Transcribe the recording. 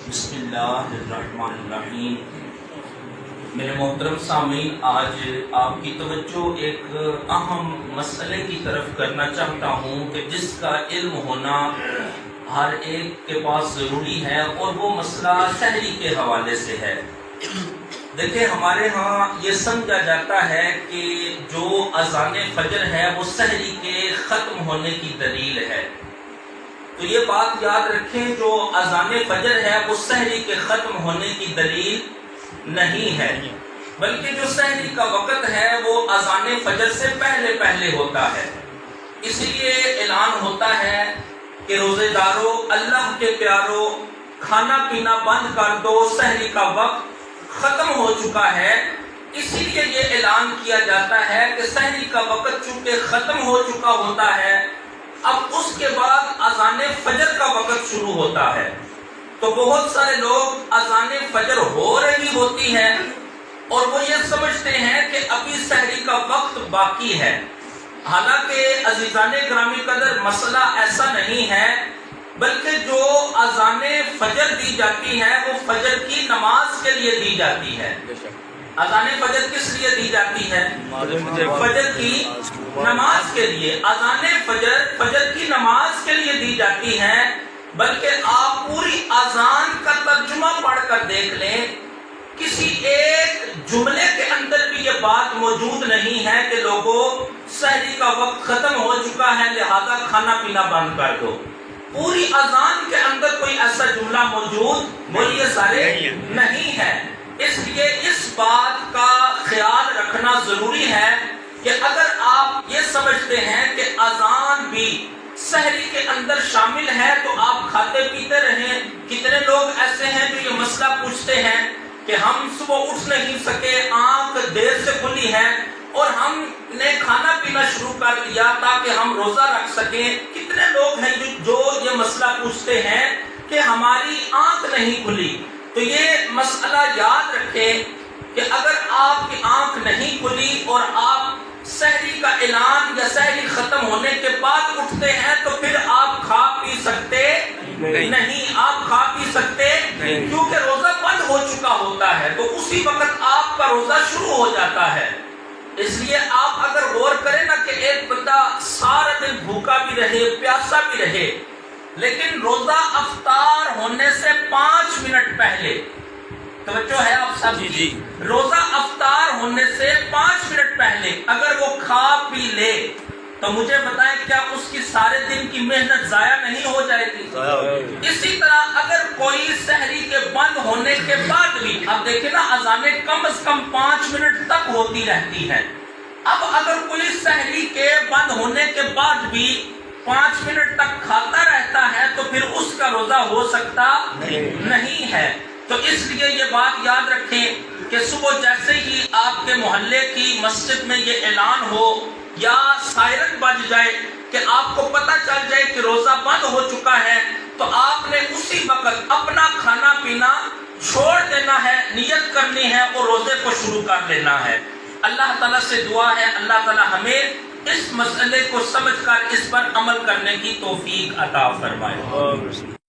بسم اللہ الرحمن الرحیم۔ میرے محترم سامعین، آج آپ کی توجہ ایک اہم مسئلے کی طرف کرنا چاہتا ہوں کہ جس کا علم ہونا ہر ایک کے پاس ضروری ہے، اور وہ مسئلہ سحری کے حوالے سے ہے۔ دیکھیں، ہمارے ہاں یہ سمجھا جاتا ہے کہ جو اذان فجر ہے وہ سحری کے ختم ہونے کی دلیل ہے۔ تو یہ بات یاد رکھیں، جو اذان فجر ہے وہ سحری کے ختم ہونے کی دلیل نہیں ہے، بلکہ جو سحری کا وقت ہے وہ اذان فجر سے پہلے ہوتا ہے۔ اس لیے اعلان ہوتا ہے کہ روزے دارو، اللہ کے پیارو، کھانا پینا بند کر دو، سحری کا وقت ختم ہو چکا ہے۔ اسی لیے یہ اعلان کیا جاتا ہے کہ سحری کا وقت چونکہ ختم ہو چکا ہوتا ہے، اب اس کے بعد اذان فجر کا وقت شروع ہوتا ہے۔ تو بہت سارے لوگ اذان فجر ہو رہی ہوتی ہے اور وہ یہ سمجھتے ہیں کہ ابھی سحری کا وقت باقی ہے، حالانکہ عزیزان گرامی قدر مسئلہ ایسا نہیں ہے، بلکہ جو اذان فجر دی جاتی ہے وہ فجر کی نماز کے لیے دی جاتی ہے۔ اذان فجر کس لیے دی جاتی ہے؟ فجر کی نماز کے لیے۔ اذان فجر کی نماز کے لیے دی جاتی ہے، بلکہ آپ پوری اذان کا ترجمہ پڑھ کر دیکھ لیں، کسی ایک جملے کے اندر بھی یہ بات موجود نہیں ہے کہ لوگوں سحری کا وقت ختم ہو چکا ہے لہذا کھانا پینا بند کر دو۔ پوری اذان کے اندر کوئی ایسا جملہ موجود بولیے سارے نہیں ہے۔ اس لیے اس بات کا خیال رکھنا ضروری ہے کہ اگر آپ یہ سمجھتے ہیں کہ اذان بھی سحری کے اندر شامل ہے تو آپ کھاتے پیتے رہیں۔ کتنے لوگ ایسے ہیں جو یہ مسئلہ پوچھتے ہیں کہ ہم صبح اٹھ نہیں سکے، آنکھ دیر سے کھلی ہے اور ہم نے کھانا پینا شروع کر دیا تاکہ ہم روزہ رکھ سکیں۔ کتنے لوگ ہیں جو یہ مسئلہ پوچھتے ہیں کہ ہماری آنکھ نہیں کھلی۔ تو یہ مسئلہ یاد رکھیں کہ اگر آپ کی آنکھ نہیں کھلی اور آپ سحری کا اعلان یا سحری ختم ہونے کے بعد اٹھتے ہیں تو پھر آپ کھا پی سکتے نہیں، آپ کھا پی سکتے کیونکہ روزہ بند ہو چکا ہوتا ہے، تو اسی وقت آپ کا روزہ شروع ہو جاتا ہے۔ اس لیے آپ اگر غور کریں نا کہ ایک بندہ سارا دن بھوکا بھی رہے، پیاسا بھی رہے، لیکن روزہ افطار ہونے سے 5 منٹ پہلے، توجہ ہے آپ سب کی، روزہ افطار ہونے سے 5 منٹ پہلے اگر وہ کھا پی لے تو مجھے بتائیں کیا اس کی سارے دن کی محنت ضائع نہیں ہو جائے گی؟ اسی طرح اگر کوئی سحری کے بند ہونے کے بعد بھی، اب دیکھیں نا اذانیں کم از کم 5 منٹ تک ہوتی رہتی ہے، اب اگر کوئی سحری کے بند ہونے کے بعد بھی 5 منٹ تک کھاتا رہتا ہے تو پھر اس کا روزہ ہو سکتا نہیں ہے۔ تو اس لیے یہ بات یاد رکھیں کہ صبح جیسے ہی آپ کے محلے کی مسجد میں یہ اعلان ہو یا سائرن بج جائے کہ آپ کو پتہ چل جائے کہ روزہ بند ہو چکا ہے، تو آپ نے اسی وقت اپنا کھانا پینا چھوڑ دینا ہے، نیت کرنی ہے اور روزے کو شروع کر لینا ہے۔ اللہ تعالیٰ سے دعا ہے اللہ تعالیٰ ہمیں اس مسئلے کو سمجھ کر اس پر عمل کرنے کی توفیق عطا فرمائے۔